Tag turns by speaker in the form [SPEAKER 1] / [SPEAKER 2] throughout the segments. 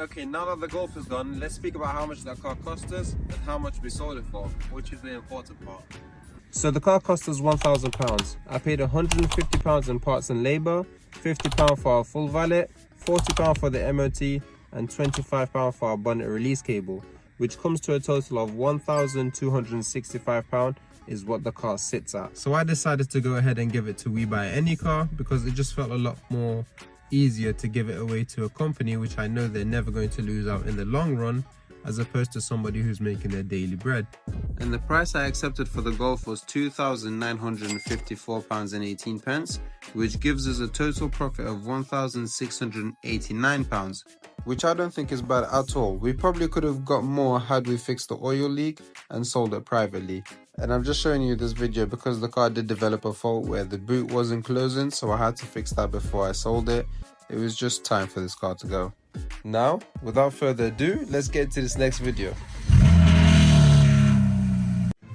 [SPEAKER 1] Okay, now that the Golf is gone, let's speak about how much that car cost us and how much we sold it for, which is the important part. So the car cost us £1,000. I paid £150 in parts and labour, £50 for our full valet, £40 for the MOT and £25 for our bonnet release cable, which comes to a total of £1,265 is what the car sits at. So I decided to go ahead and give it to We Buy Any Car because it just felt a lot more easier to give it away to a company which I know they're never going to lose out in the long run, as opposed to somebody who's making their daily bread. And the price I accepted for the Golf was £2,954.18, which gives us a total profit of £1,689, which I don't think is bad at all. We probably could have got more had we fixed the oil leak and sold it privately. And I'm just showing you this video because the car did develop a fault where the boot wasn't closing, so I had to fix that before I sold it. It was just time for this car to go. Now, without further ado, let's get into this next video.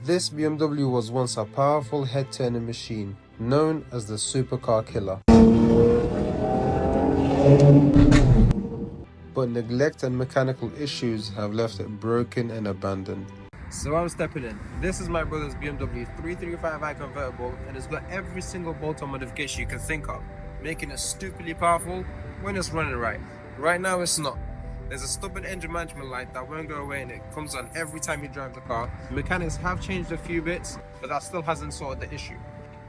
[SPEAKER 1] This BMW was once a powerful head-turning machine, known as the supercar killer. But neglect and mechanical issues have left it broken and abandoned. So I'm stepping in. This is my brother's BMW E93 Convertible, and it's got every single bolt-on modification you can think of, making it stupidly powerful when it's running right. Right now it's not. There's a stubborn engine management light that won't go away and it comes on every time you drive the car. Mechanics have changed a few bits, but that still hasn't sorted the issue.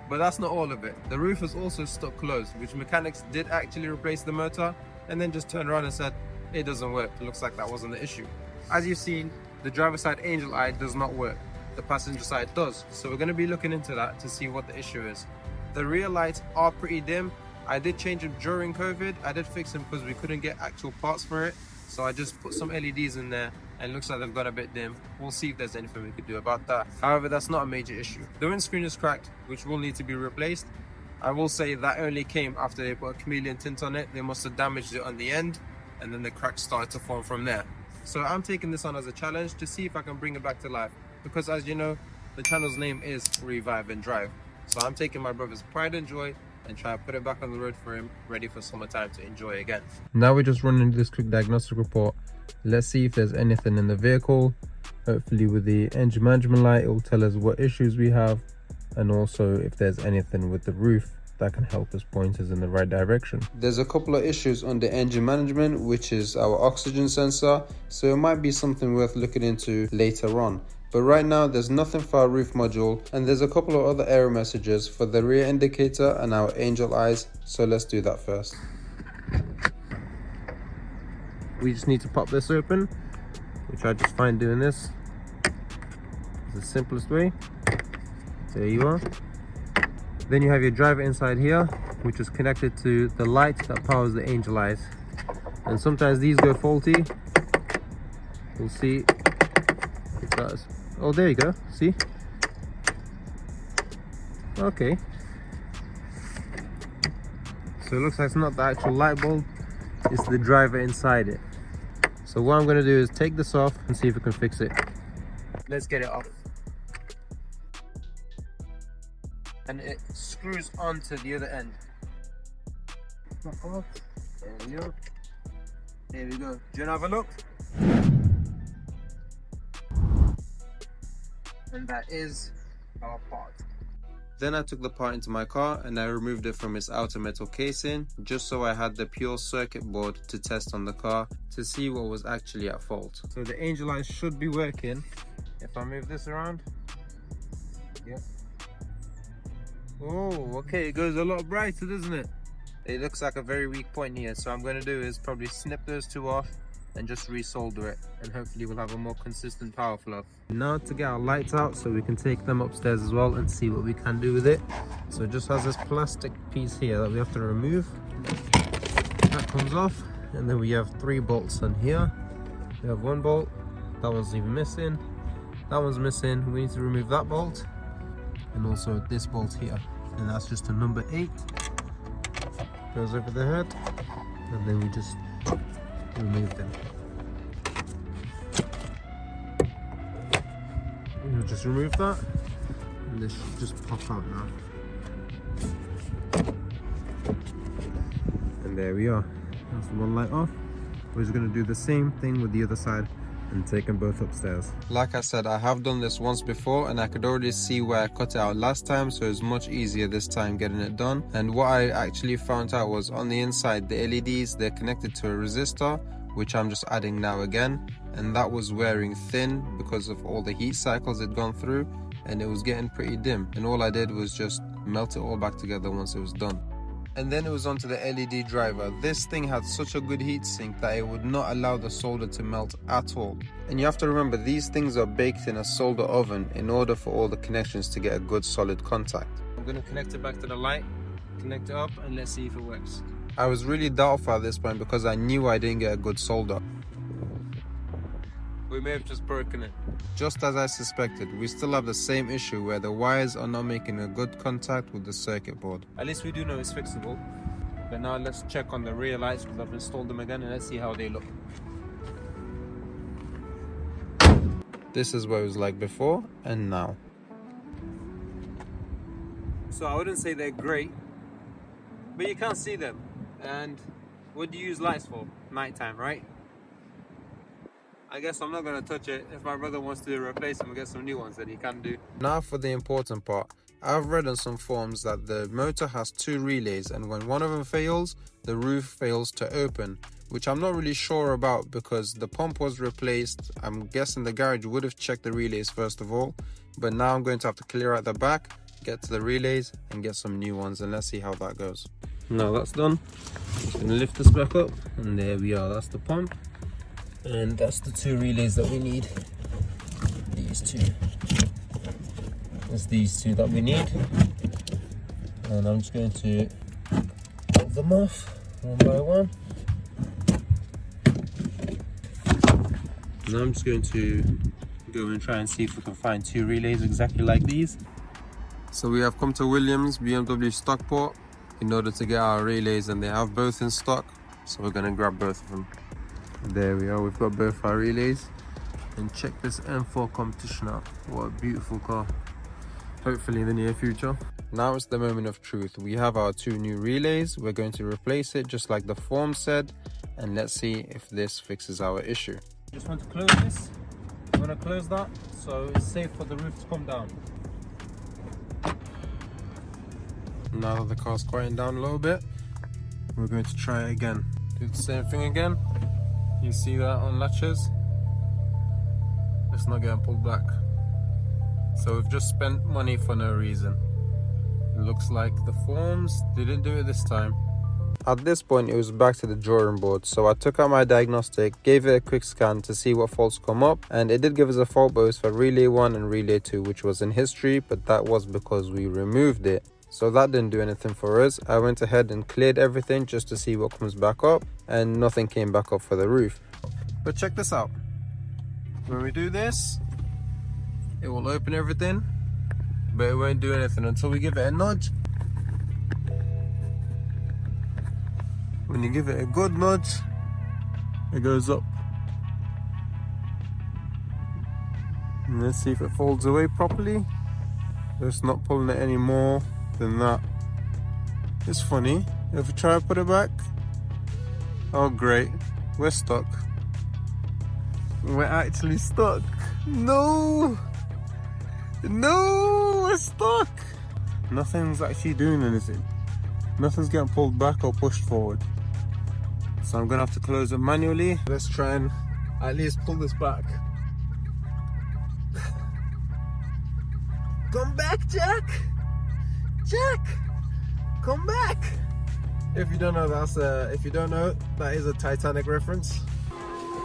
[SPEAKER 1] But that's not all of it. The roof is also stuck closed, which mechanics did actually replace the motor and then just turned around and said, it doesn't work. It looks like that wasn't the issue. As you've seen, the driver's side angel eye does not work. The passenger side does. So we're going to be looking into that to see what the issue is. The rear lights are pretty dim. I did change them during COVID. I did fix them because we couldn't get actual parts for it. So I just put some LEDs in there and it looks like they've got a bit dim. We'll see if there's anything we could do about that. However, that's not a major issue. The windscreen is cracked, which will need to be replaced. I will say that only came after they put a chameleon tint on it. They must have damaged it on the end and then the cracks started to form from there. So I'm taking this on as a challenge to see if I can bring it back to life. Because as you know, the channel's name is Revive and Drive. So I'm taking my brother's pride and joy and try to put it back on the road for him, ready for summertime to enjoy again. Now we're just running this quick diagnostic report. Let's see if there's anything in the vehicle. Hopefully with the engine management light, it will tell us what issues we have, and also if there's anything with the roof that can help us point us in the right direction. There's a couple of issues on the engine management, which is our oxygen sensor, so it might be something worth looking into later on. But right now there's nothing for our roof module, and there's a couple of other error messages for the rear indicator and our angel eyes, so let's do that first. We just need to pop this open, which I just find doing this is the simplest way. There you are. Then you have your driver inside here, which is connected to the light that powers the angel eyes. And sometimes these go faulty. We'll see if that's... Oh, there you go. See? Okay. So it looks like it's not the actual light bulb, it's the driver inside it. So what I'm going to do is take this off and see if we can fix it. Let's get it off. And it screws onto the other end. There we go. There we go. Do you want to have a look? And that is our part. Then I took the part into my car and I removed it from its outer metal casing, just so I had the pure circuit board to test on the car to see what was actually at fault. So the angel eyes should be working. If I move this around, yep. Oh, okay, it goes a lot brighter, doesn't it? It looks like a very weak point here, so what I'm going to do is probably snip those two off and just resolder it, and hopefully we'll have a more consistent power flow. Now to get our lights out so we can take them upstairs as well and see what we can do with it. So it just has this plastic piece here that we have to remove. That comes off, and then we have 3 bolts on here. We have 1 bolt, that one's even missing, that one's missing. We need to remove that bolt and also this bolt here, and that's just a number 8. Goes over the head, and then we just remove them. We'll just remove that, and this should just pop out now. And there we are. That's the one light off. We're just going to do the same thing with the other side and take them both upstairs. Like I said, I have done this once before and I could already see where I cut it out last time, so it's much easier this time getting it done. And what I actually found out was on the inside, the LEDs, they're connected to a resistor, which I'm just adding now again, and that was wearing thin because of all the heat cycles it'd gone through, and it was getting pretty dim, and all I did was just melt it all back together once it was done. And then it was onto the LED driver. This thing had such a good heat sink that it would not allow the solder to melt at all. And you have to remember, these things are baked in a solder oven in order for all the connections to get a good solid contact. I'm going to connect it back to the light, connect it up, and let's see if it works. I was really doubtful at this point because I knew I didn't get a good solder. We may have just broken it. Just as I suspected, we still have the same issue where the wires are not making a good contact with the circuit board. At least we do know it's fixable. But now let's check on the rear lights because I've installed them again, and let's see how they look. This is what it was like before and now. So I wouldn't say they're great, but you can't see them. And what do you use lights for? Nighttime, right? I guess I'm not going to touch it. If my brother wants to replace them and get some new ones, that he can do. Now for the important part. I've read on some forums that the motor has 2 relays, and when one of them fails, the roof fails to open, which I'm not really sure about because the pump was replaced. I'm guessing the garage would have checked the relays first of all, but now I'm going to have to clear out the back, get to the relays and get some new ones, and let's see how that goes. Now that's done, just going to lift this back up, and there we are. That's the pump. And that's the 2 relays that we need. These 2. It's these 2 that we need. And I'm just going to pop them off one by one. Now I'm just going to go and try and see if we can find 2 relays exactly like these. So we have come to Williams BMW Stockport in order to get our relays, and they have both in stock. So we're going to grab both of them. There we are, we've got both our relays. And check this M4 competition out. What a beautiful car. Hopefully in the near future. Now it's the moment of truth. We have our 2 new relays. We're going to replace it just like the form said, and let's see if this fixes our issue. Just want to close this. I'm going to close that so it's safe for the roof to come down. Now that the car's quieting down a little bit, we're going to try it again. Do the same thing again. You see that on latches? It's not getting pulled back. So we've just spent money for no reason. It looks like the forms didn't do it this time. At this point it was back to the drawing board, so I took out my diagnostic, gave it a quick scan to see what faults come up, and it did give us a fault both for relay 1 and relay 2, which was in history, but that was because we removed it. So that didn't do anything for us. I went ahead and cleared everything just to see what comes back up, and nothing came back up for the roof. But check this out. When we do this, it will open everything, but it won't do anything until we give it a nudge. When you give it a good nudge, it goes up. And let's see if it folds away properly. It's not pulling it any more than that. It's funny. If we try to put it back, oh great, we're stuck. We're actually stuck. No! No! We're stuck! Nothing's actually doing anything. Nothing's getting pulled back or pushed forward. So I'm gonna have to close it manually. Let's try and at least pull this back. Come back, Jack! Jack! Come back! If you don't know, that is a Titanic reference.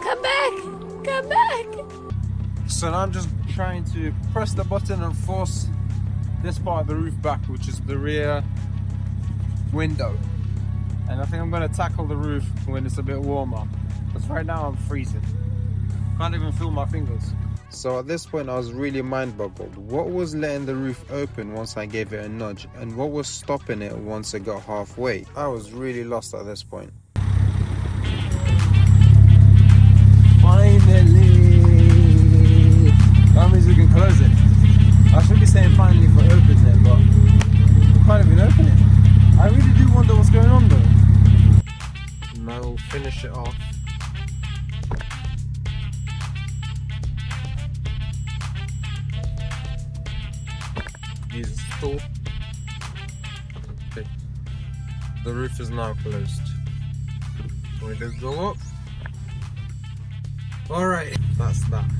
[SPEAKER 2] Come back! Come back!
[SPEAKER 1] So now I'm just trying to press the button and force this part of the roof back, which is the rear window. And I think I'm going to tackle the roof when it's a bit warmer, because right now I'm freezing. Can't even feel my fingers. So at this point I was really mind boggled. What was letting the roof open once I gave it a nudge, and what was stopping it once it got halfway? I was really lost at this point. Finally! That means we can close it. I should be saying finally for opening it, but we can't even open it. I really do wonder what's going on though. Now we'll finish it off these installed. Okay. The roof is now closed. Windows go up. Alright, that's that.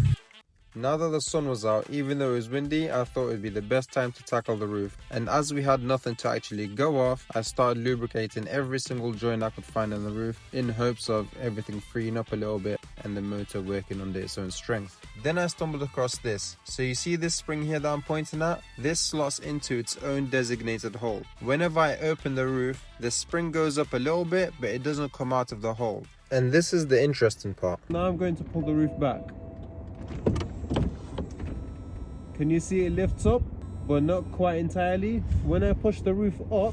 [SPEAKER 1] Now that the sun was out, even though it was windy, I thought it would be the best time to tackle the roof. And as we had nothing to actually go off, I started lubricating every single joint I could find on the roof in hopes of everything freeing up a little bit and the motor working under its own strength. Then I stumbled across this. So you see this spring here that I'm pointing at? This slots into its own designated hole. Whenever I open the roof, the spring goes up a little bit, but it doesn't come out of the hole. And this is the interesting part. Now I'm going to pull the roof back. Can you see it lifts up, but not quite entirely? When I push the roof up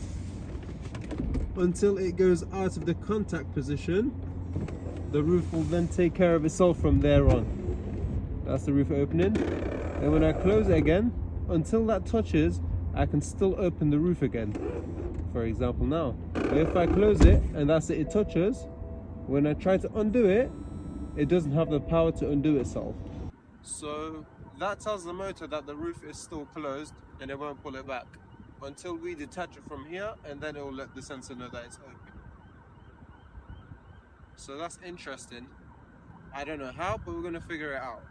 [SPEAKER 1] until it goes out of the contact position, the roof will then take care of itself from there on. That's the roof opening. And when I close it again, until that touches, I can still open the roof again. For example now. But if I close it and that's it, it touches, when I try to undo it, it doesn't have the power to undo itself. So that tells the motor that the roof is still closed and it won't pull it back until we detach it from here, and then it will let the sensor know that it's open. So that's interesting. I don't know how, but we're going to figure it out.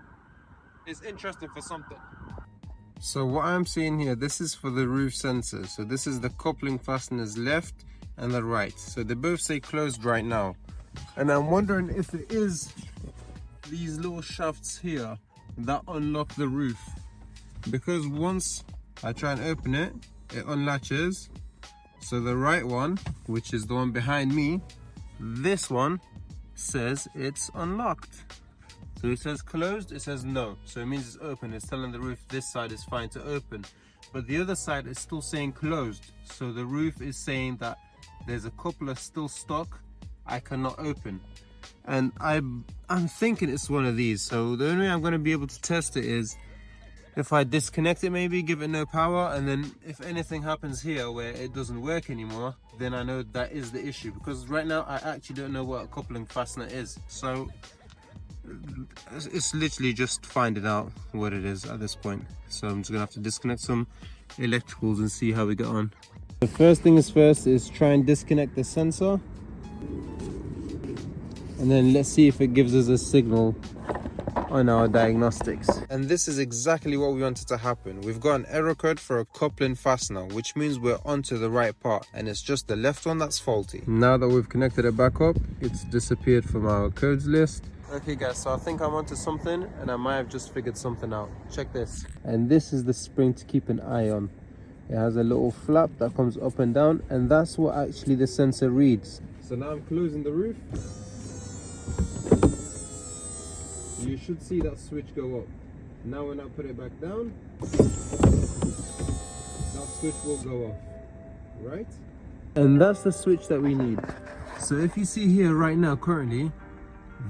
[SPEAKER 1] It's interesting for something. So what I'm seeing here, this is for the roof sensor. So this is the coupling fasteners left and the right. So they both say closed right now. And I'm wondering if it is these little shafts here that unlock the roof, because once I try and open it, it unlatches. So the right one, which is the one behind me, this one says it's unlocked. So it says closed, it says no, so it means it's open. It's telling the roof this side is fine to open, but the other side is still saying closed. So the roof is saying that there's a coupler still stuck, I cannot open. And I'm thinking it's one of these. So the only way I'm going to be able to test it is if I disconnect it, maybe give it no power, and then if anything happens here where it doesn't work anymore, then I know that is the issue. Because right now I actually don't know what a coupling fastener is, so it's literally just finding out what it is at this point. So I'm just gonna have to disconnect some electricals and see how we get on. The first thing is first is try and disconnect the sensor, and then let's see if it gives us a signal on our diagnostics. And this is exactly what we wanted to happen. We've got an error code for a coupling fastener, which means we're onto the right part, and it's just the left one that's faulty. Now that we've connected it back up, it's disappeared from our codes list. Okay guys, so I think I'm onto something, and I might have just figured something out. Check this. And this is the spring to keep an eye on. It has a little flap that comes up and down, and that's what actually the sensor reads. So now I'm closing the roof. You should see that switch go up. Now when I put it back down, that switch will go off, right? And that's the switch that we need. So if you see here right now, currently,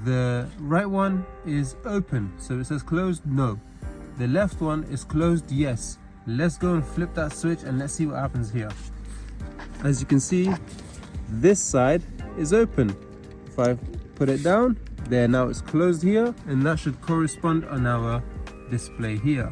[SPEAKER 1] the right one is open, so it says closed, no. The left one is closed, yes. Let's go and flip that switch and let's see what happens here. As you can see, this side is open. If I put it down, there, now it's closed here, and that should correspond on our display here.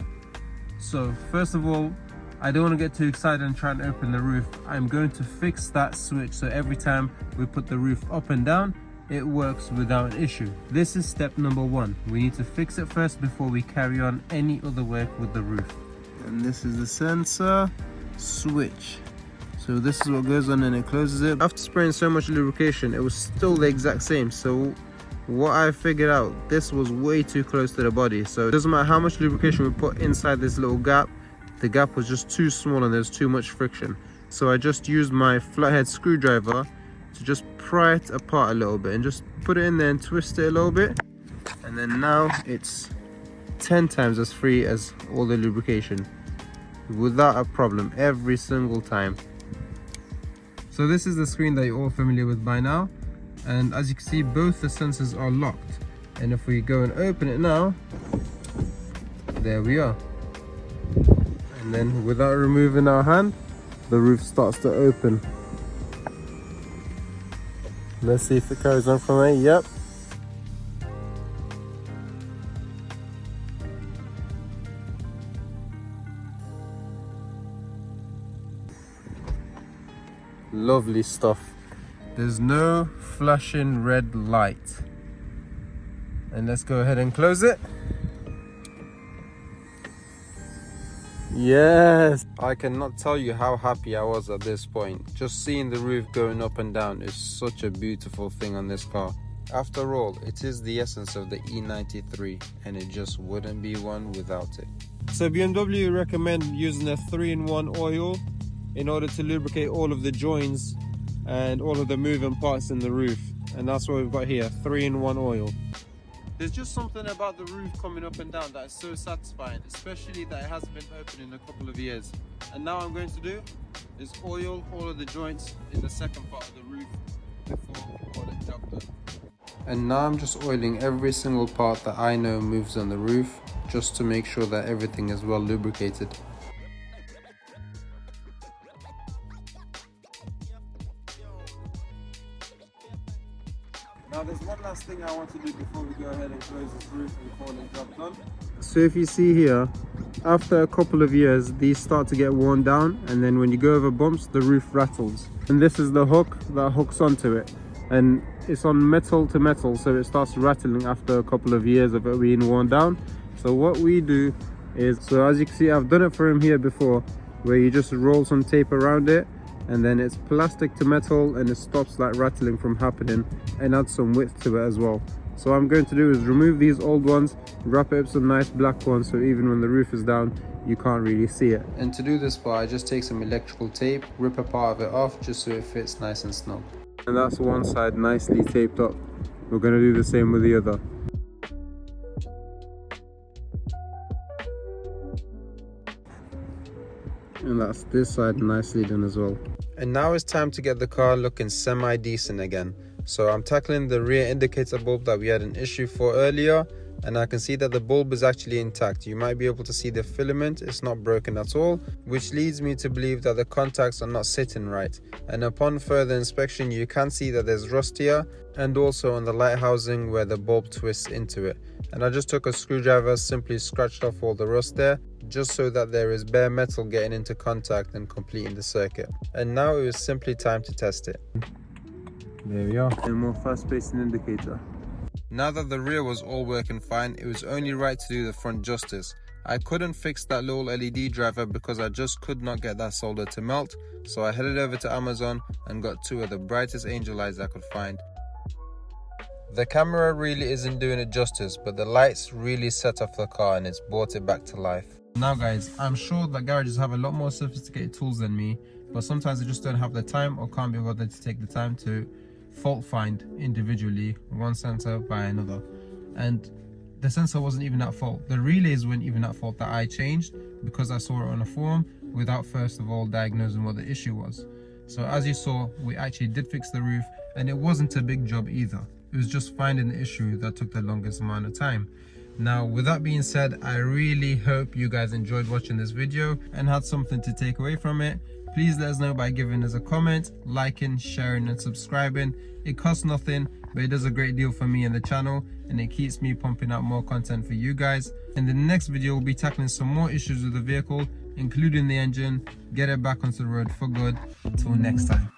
[SPEAKER 1] So first of all, I don't want to get too excited and try and open the roof. I'm going to fix that switch so every time we put the roof up and down, it works without an issue. This is step number one. We need to fix it first before we carry on any other work with the roof. And this is the sensor switch. So this is what goes on and it closes it. After spraying so much lubrication, it was still the exact same. So what I figured out, this was way too close to the body. So it doesn't matter how much lubrication we put inside this little gap, the gap was just too small and there's too much friction. So I just used my flathead screwdriver to just pry it apart a little bit and just put it in there and twist it a little bit. And then now it's 10 times as free as all the lubrication without a problem every single time. So this is the screen that you're all familiar with by now. And as you can see, both the sensors are locked. And if we go and open it now, there we are. And then without removing our hand, the roof starts to open. Let's see if it carries on from there. Yep. Lovely stuff. There's no flashing red light. And let's go ahead and close it. Yes, I cannot tell you how happy I was at this point. Just seeing the roof going up and down is such a beautiful thing on this car. After all, it is the essence of the E93, and it just wouldn't be one without it. So BMW recommend using a 3-in-1 oil in order to lubricate all of the joints and all of the moving parts in the roof. And that's what we've got here, 3-in-1 oil. There's just something about the roof coming up and down that is so satisfying, especially that it hasn't been open in a couple of years. And now what I'm going to do is oil all of the joints in the second part of the roof before all the job done. And now I'm just oiling every single part that I know moves on the roof, just to make sure that everything is well lubricated. Now there's one last thing I want to do before we go ahead and close this roof and call the job done. So if you see here, after a couple of years, these start to get worn down, and then when you go over bumps, the roof rattles. And this is the hook that hooks onto it. And it's on metal to metal, so it starts rattling after a couple of years of it being worn down. So what we do is, so as you can see, I've done it for him here before, where you just roll some tape around it, and then it's plastic to metal, and it stops that rattling from happening, and adds some width to it as well. So what I'm going to do is remove these old ones, wrap it up some nice black ones, so even when the roof is down, you can't really see it. And to do this part, I just take some electrical tape, rip a part of it off just so it fits nice and snug. And that's one side nicely taped up. We're going to do the same with the other. And that's this side nicely done as well. And now it's time to get the car looking semi-decent again. So I'm tackling the rear indicator bulb that we had an issue for earlier, and I can see that the bulb is actually intact. You might be able to see the filament, it's not broken at all, which leads me to believe that the contacts are not sitting right. And upon further inspection, you can see that there's rust here, and also on the light housing where the bulb twists into it. And I just took a screwdriver, simply scratched off all the rust there, just so that there is bare metal getting into contact and completing the circuit. And now it was simply time to test it. There we are, a more fast-paced indicator. Now that the rear was all working fine, it was only right to do the front justice. I couldn't fix that little LED driver because I just could not get that solder to melt, so I headed over to Amazon and got 2 of the brightest angel lights I could find. The camera really isn't doing it justice, but the lights really set off the car and it's brought it back to life. Now guys, I'm sure that garages have a lot more sophisticated tools than me, but sometimes I just don't have the time or can't be bothered to take the time to fault find individually one sensor by another. And the sensor wasn't even at fault. The relays weren't even at fault that I changed because I saw it on a forum without first of all diagnosing what the issue was. So as you saw, we actually did fix the roof, and it wasn't a big job either. It was just finding the issue that took the longest amount of time. Now, with that being said, I really hope you guys enjoyed watching this video and had something to take away from it. Please let us know by giving us a comment, liking, sharing and subscribing. It costs nothing, but it does a great deal for me and the channel, and it keeps me pumping out more content for you guys. In the next video, we'll be tackling some more issues with the vehicle, including the engine, get it back onto the road for good. Until next time.